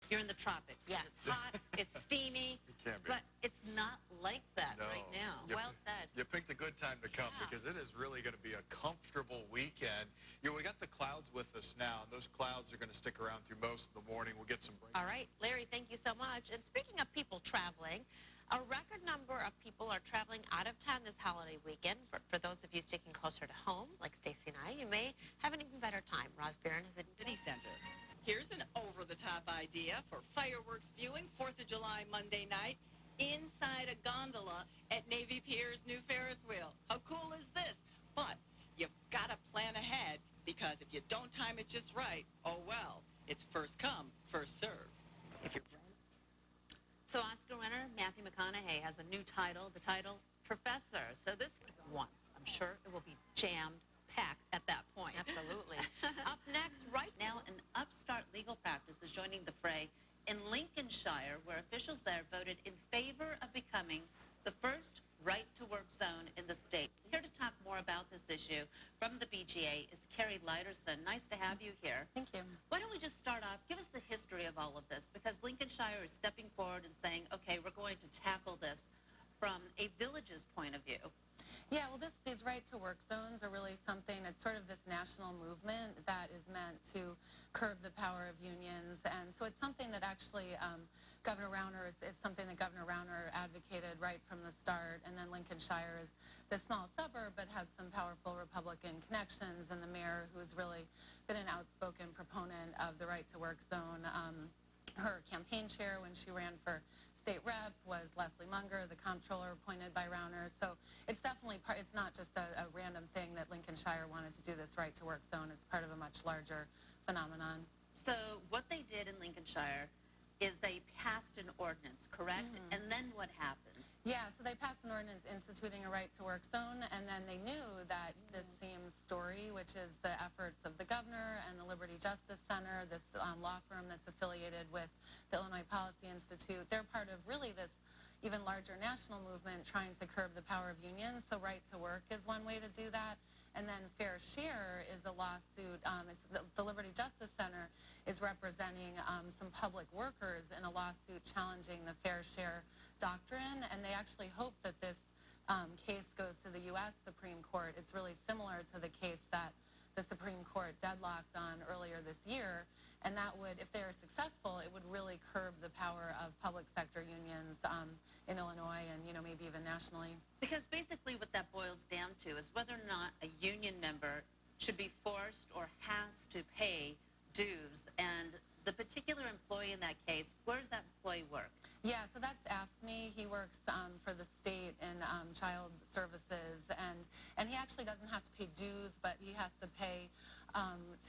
You're in the tropics. Yes. It's hot, it's steamy, It can be. but it's not like that No. right now. You Well said. You picked a good time to come Yeah. because it is really going to be a comfortable weekend. We got the clouds with us now, and those clouds are going to stick around through most of the morning. We'll get some breaks. All right, Larry, thank you so much. And speaking of people traveling, a record number of people are traveling out of town this holiday weekend. For those of you sticking closer to home, like Stacey and I, you may have an even better time. Roz Barron is at City Center. Here's an over-the-top idea for fireworks viewing 4th of July Monday night inside a gondola at Navy Pier's new Ferris wheel. How cool is this? But you've got to plan ahead because if you don't time it just right, oh well, it's first come, first serve. If you're So Oscar winner Matthew McConaughey has a new title, the title Professor. So this once, I'm sure it will be jam-packed at that point. Absolutely. Up next, right now, an upstart legal practice is joining the fray in Lincolnshire, where officials there voted in favor of becoming the first right-to-work zone in the state. Here to talk more about this issue from the BGA is Carrie Liderson. Nice to have you here. Thank you. Why don't we just start off, give us the history of all of this, because Lincolnshire is stepping forward and saying, okay, we're going to tackle this from a village's point of view. Yeah, well, these right-to-work zones are really something, it's sort of this national movement that is meant to curb the power of unions. And so it's something that actually Governor Rauner, it's something that Governor Rauner advocated right from the start. And then Lincolnshire is the small suburb, but has some powerful Republican connections. And the mayor, who's really been an outspoken proponent of the right-to-work zone, her campaign chair when she ran for state rep was Leslie Munger, the comptroller appointed by Rauner. So it's definitely part, it's not just a random thing that Lincolnshire wanted to do this right-to-work zone. It's part of a much larger phenomenon. So what they did in Lincolnshire is they passed an ordinance, correct? And then what happened? Yeah, so they passed an ordinance instituting a right-to-work zone, and then they knew that this same story, which is the efforts of the governor and the Liberty Justice Center, this law firm that's affiliated with the Illinois Policy Institute, they're part of really this even larger national movement trying to curb the power of unions. So right-to-work is one way to do that. And then Fair Share is a lawsuit. It's the Liberty Justice Center is representing some public workers in a lawsuit challenging the Fair Share doctrine, and they actually hope that this case goes to the U.S. Supreme Court. It's really similar to the case that the Supreme Court deadlocked on earlier this year, and that would, if they are successful, it would really curb the power of public sector unions in Illinois and, maybe even nationally. Because basically what that boils down to is whether or not a union member should be forced or has to pay dues. And the particular employee in that case, where does that employee work? Yeah, so that's AFSCME. He works for the state in child services, and he actually doesn't have to pay dues, but he has to pay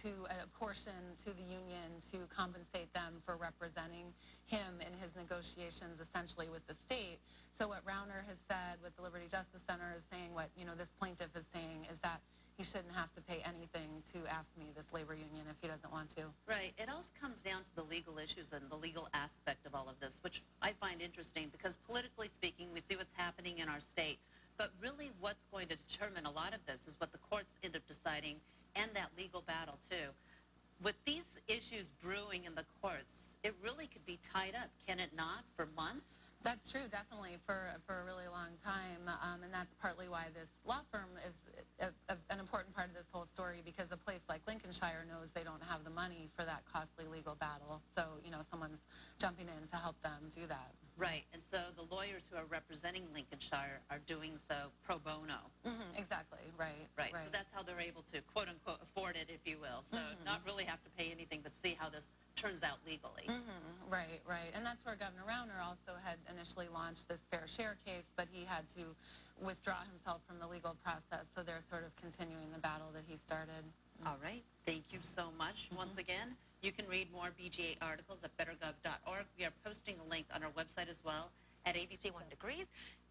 to a portion to the union to compensate them for representing him in his negotiations essentially with the state. So what Rauner has said with the Liberty Justice Center is saying what, this plaintiff is saying is that he shouldn't have to pay anything to AFSCME, this labor union, if he doesn't want to. Right. It also comes down to the legal issues and the legal aspect of all of this, which I find interesting because politically speaking, we see what's happening in our state. But really what's going to determine a lot of this is what the courts end up deciding and that legal battle, too. With these issues brewing in the courts, it really could be tied up, can it not, for months? That's true, definitely, for a really long time, and that's partly why this law firm is an important part of this whole story, because a place like Lincolnshire knows they don't have the money for that costly legal battle, so, someone's jumping in to help them do that. Right, and so the lawyers who are representing Lincolnshire are doing so pro bono. Exactly, right. Right, so that's how they're able to, quote-unquote, afford it, if you will, so not really have to pay anything, but see how this turns out legally. Right. And that's where Governor Rauner also had initially launched this Fair Share case, but he had to withdraw himself from the legal process, so they're sort of continuing the battle that he started. All right. Thank you so much. Once again, you can read more BGA articles at bettergov.org. We are posting a link on our website as well at ABC 1 Degrees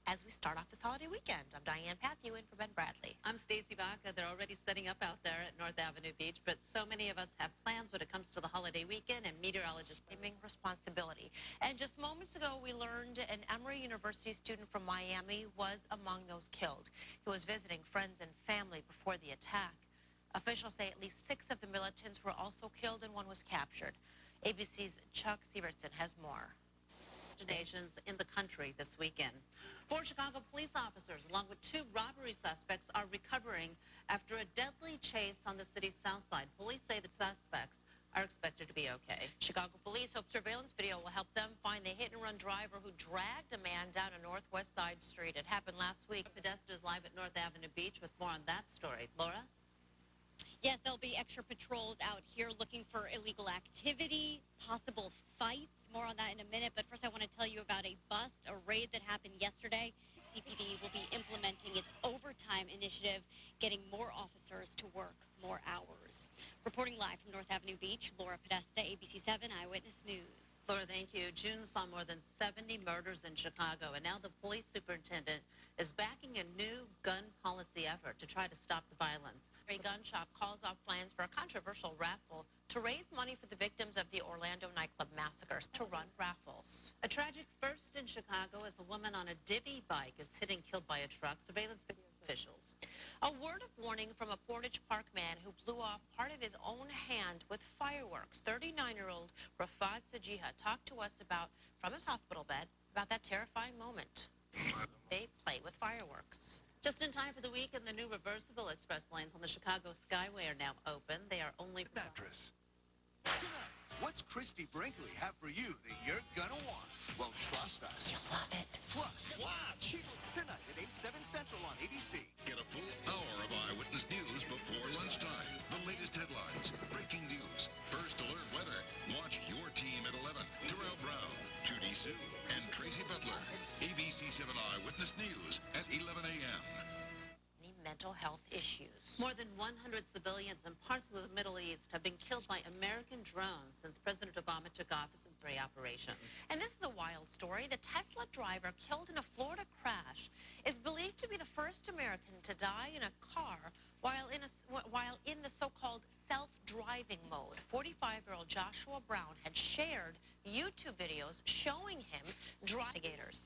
as we start off this holiday weekend. I'm Diane Patthew in for Ben Bradley. I'm Stacey Baca. They're already setting up out there at North Avenue Beach, but so many of us have plans when it comes to the holiday weekend, and meteorologists claiming responsibility. And just moments ago, we learned an Emory University student from Miami was among those killed. He was visiting friends and family before the attack. Officials say at least 6 of the militants were also killed and 1 was captured. ABC's Chuck Sievertson has more. Destinations in the country this weekend. 4 Chicago police officers, along with 2 robbery suspects, are recovering after a deadly chase on the city's south side. Police say the suspects are expected to be okay. Chicago police hope surveillance video will help them find the hit-and-run driver who dragged a man down a Northwest Side Street. It happened last week. Podesta is live at North Avenue Beach with more on that story. Laura? Yes, there'll be extra patrols out here looking for illegal activity, possible fights. More on that in a minute. But first, I want to tell you about a bust, a raid that happened yesterday. CPD will be implementing its overtime initiative, getting more officers to work more hours. Reporting live from North Avenue Beach, Laura Podesta, ABC 7 Eyewitness News. Laura, thank you. June saw more than 70 murders in Chicago, and now the police superintendent is backing a new gun policy effort to try to stop the violence. A gun shop calls off plans for a controversial raffle to raise money for the victims of the Orlando nightclub massacres to run raffles. A tragic first in Chicago as a woman on a divvy bike is hit and killed by a truck. Surveillance video officials. A word of warning from a Portage Park man who blew off part of his own hand with fireworks. 39-year-old Rafat Sajiha talked to us about, from his hospital bed, about that terrifying moment. They play with fireworks. Just in time for the week, and the new reversible express lanes on the Chicago Skyway are now open. They are only mattress. Tonight, what's Christy Brinkley have for you that you're gonna want? Well, trust us. You'll love it. Plus, watch tonight at 8/7 Central on ABC. Get a full hour of eyewitness news before lunchtime. The latest headlines, breaking news, first alert weather. Watch your team at 11. Terrell Brown, Judy Sue, and Tracy Butler. ABC 7 Eyewitness News at 11 a.m. Mental health issues. More than 100 civilians in parts of the Middle East have been killed by American drones since President Obama took office in 3 operations. And this is a wild story. The Tesla driver killed in a Florida crash is believed to be the first American to die in a car while in the so-called self-driving mode. 45-year-old Joshua Brown had shared YouTube videos showing him investigators.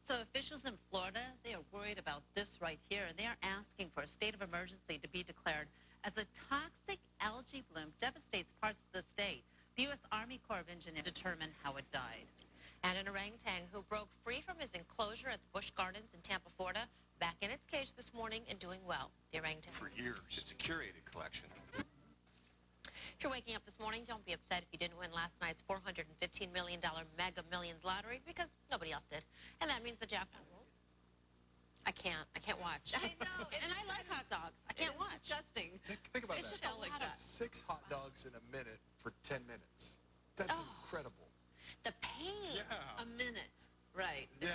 So officials in Florida, they are worried about this right here, and they are asking for a state of emergency to be declared as a toxic algae bloom devastates parts of the state. The U.S. Army Corps of Engineers determined how it died. And an orangutan who broke free from his enclosure at the Busch Gardens in Tampa, Florida, back in its cage this morning and doing well. The orangutan. For years, it's a curated collection. If you're waking up this morning, don't be upset if you didn't win last night's $415 million Mega Millions lottery, because nobody else did. And that means the jackpot won't. I can't watch. I know. And I like hot dogs. I can't watch. Disgusting. Think about It's that. just a lot of 6 hot dogs in a minute for 10 minutes. That's Oh. incredible. the pain. Yeah. A minute. Right. Yeah.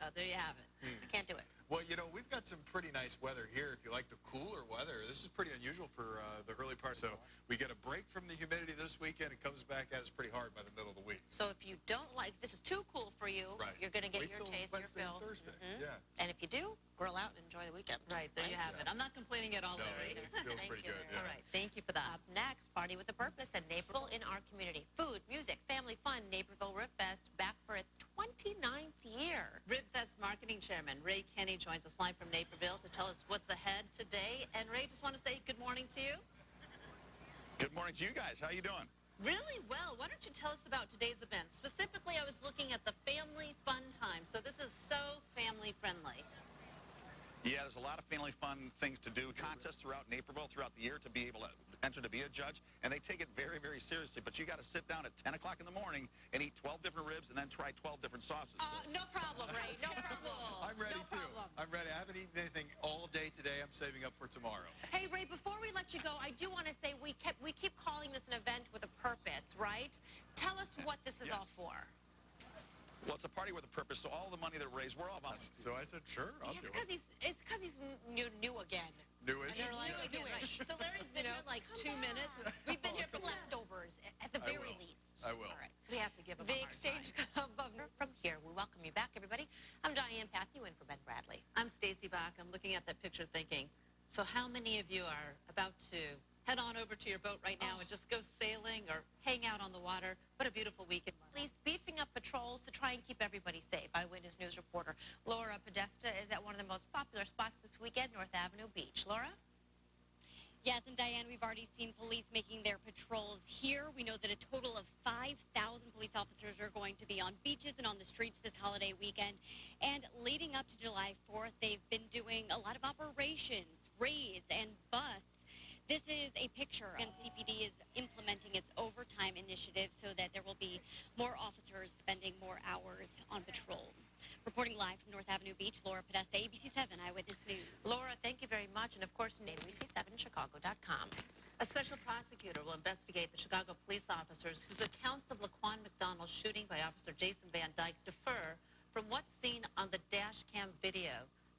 Oh, there you have it. I can't do it. Well, you know, we've got some pretty nice weather here. If you like the cooler weather, this is pretty unusual for the early part. So we get a break from the humidity this weekend. It comes back at us pretty hard by the middle of the week. So if you don't like, this is too cool for you, Right. you're going to get Wait your till taste, your Wednesday and fill. Thursday. Mhm. Yeah. And if you do, grill out and enjoy the weekend. Right, there you have it. I'm not complaining at all, No, Larry. it feels Thank pretty you. good. Yeah. All right. Thank you for that. Up next, Party with a Purpose and Naperville in our community. Food, music, family fun. Naperville Rib Fest back for its 29th year. RibFest Marketing Chairman Ray Kenny joins us live from Naperville to tell us what's ahead today. And Ray, just want to say good morning to you. Good morning to you guys. How you doing? Really well. Why don't you tell us about today's event? Specifically, I was looking at the Family Fun Time. So this is so family friendly. Yeah, there's a lot of family fun things to do. Contests throughout Naperville throughout the year to be able to enter to be a judge. And they take it very, very seriously. But you got to sit down at 10 o'clock in the morning and eat 12 different ribs and then try 12 different sauces. No problem, Ray. No problem. I'm ready no too. Problem. I'm ready. I haven't eaten anything all day today. I'm saving up for tomorrow. Hey, Ray, before we let you go, I do want to say we keep calling this an event with a purpose, right? Tell us what this is Yes. all for. Well, it's a party with a purpose. So all the money that raised, we're all volunteers. So I said, sure, I'll do it. It's because he's new again. Newish. They're like, New again, newish. right. So Larry's been here like 2 minutes. We've been here for leftovers at the I very will. least. I will. All right. We have to give him The a hard Exchange time. From here, we welcome you back, everybody. I'm Diane Pathy, in for Ben Bradley. I'm Stacey Bach. I'm looking at that picture thinking, so how many of you are about to head on over to your boat right now and just go sailing or hang out on the water? What a beautiful weekend. Police beefing up patrols to try and keep everybody safe. Eyewitness News reporter Laura Podesta is at one of the most popular spots this weekend, North Avenue Beach. Laura? Yes, and Diane, we've already seen police making their patrols here. We know that a total of 5 activity on beaches and on the streets this holiday weekend. And leading up to July 4th, they've been doing a lot of operations, raids, and busts. This is a picture, and CPD is implementing its overtime initiative so that there will be more officers spending more hours on patrol. Reporting live from North Avenue Beach, Laura Podesta, ABC7 Eyewitness News. Laura, thank you very much. And, of course, ABC7Chicago.com. A special prosecutor will investigate the Chicago police officers whose accounts of Laquan McDonald's shooting by Officer Jason Van Dyke differ from what's seen on the dash cam video.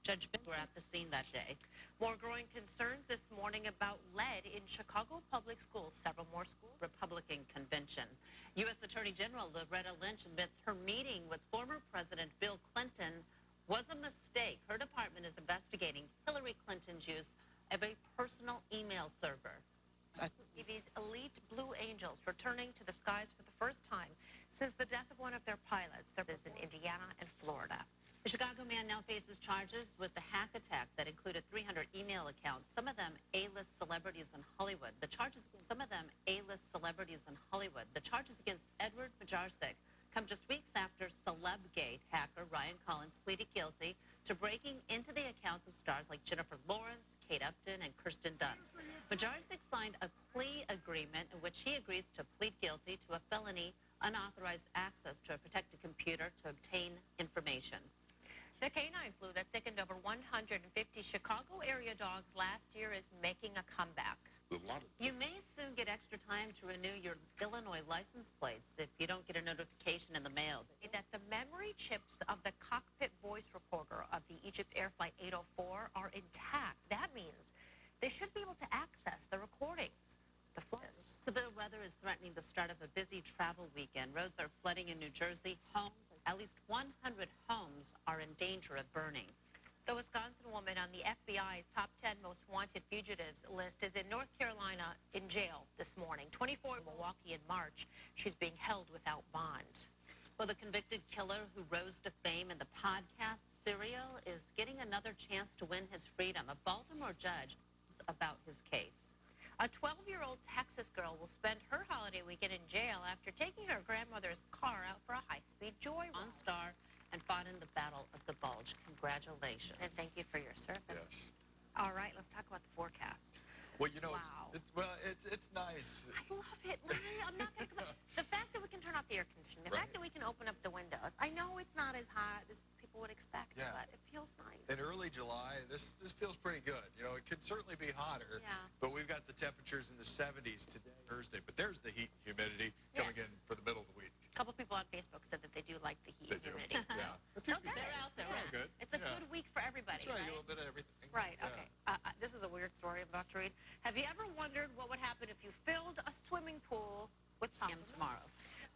Judge Bill were at the scene that day. More growing concerns this morning about lead in Chicago public schools. Several more schools. Republican convention. U.S. Attorney General Loretta Lynch admits her meeting with former President Bill Clinton was a mistake. Her department is investigating Hillary Clinton's use of a personal email server. TV's elite Blue Angels returning to the skies for the first time since the death of one of their pilots. They're in Indiana and Florida. The Chicago man now faces charges with the hack attack that included 300 email accounts, some of them A-list celebrities in Hollywood. The charges against Edward Majarsik come just weeks after Celebgate hacker Ryan Collins pleaded guilty to breaking into the accounts of stars like Jennifer Lawrence, Kate Upton, and Kirsten Dunst. Majarsik signed a plea agreement in which he agrees to plead guilty to a felony unauthorized access to a protected computer to obtain information. The canine flu that sickened over 150 Chicago area dogs last year is making a comeback. You may soon get extra time to renew your Illinois license plates if you don't get a notification in the mail. That the memory chips of the cockpit voice recorder of the Egypt Air Flight 804 are intact. That means they should be able to access the recordings. The severe weather is threatening the start of a busy travel weekend. Roads are flooding in New Jersey. At least 100 homes are in danger of burning. The Wisconsin woman on the FBI's top 10 most wanted fugitives list is in North Carolina in jail this morning. 24 in Milwaukee in March. She's being held without bond. Well, the convicted killer who rose to fame in the podcast serial is getting another chance to win his freedom. A Baltimore judge about his case. A 12-year-old Texas girl will spend her holiday weekend in jail after taking her grandmother's car out for a high-speed joyride. On-star and fought in the Battle of the Bulge. Congratulations. And thank you for your service. Yes. All right, let's talk about the forecast. Well, you know, Wow. it's nice. I love it, Larry. I'm not going to the fact that we can turn off the air conditioning, the fact that we can open up the windows. I know it's not as hot as people would expect, Yeah. but it feels nice. In early July, this feels pretty good. You know, it could certainly be hotter, Yeah. but we've got the temperatures in the 70s today, Thursday. But there's the heat and humidity coming Yes. in for the middle of the week. A couple people on Facebook said that they do like the heat They and do. humidity. Yeah. Okay. They're out there. It's all good. It's a Yeah. good week for everybody, That's right. right? A little bit of everything. Right, Yeah. okay. This is a weird story I'm about to read. Have you ever wondered what would happen if you filled a swimming pool with him tomorrow?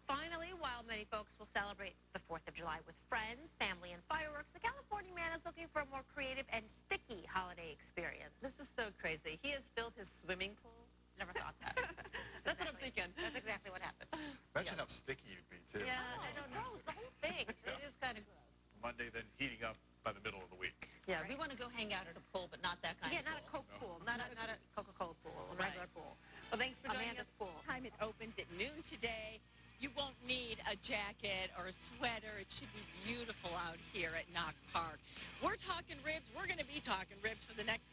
Finally, while many folks will celebrate the 4th of July with friends, family, and fireworks, the California man is looking for a more creative and sticky holiday experience. This is so crazy. He has filled his swimming pool. Never thought that. That's what I'm thinking. That's exactly what happened. Imagine how sticky you'd be, too. Yeah, I don't know. The whole thing. It is kind of gross. Monday, then heating up by the middle of the week. Yeah, we want to go hang out at a pool, but not that kind of pool. Yeah, not a Coke pool, not a Coca-Cola pool, a regular pool. Well, thanks for joining Amanda's us. Pool. Time it opens at noon today. You won't need a jacket or a sweater. It should be beautiful out here at Knox Park. We're talking ribs. We're going to be talking ribs for the next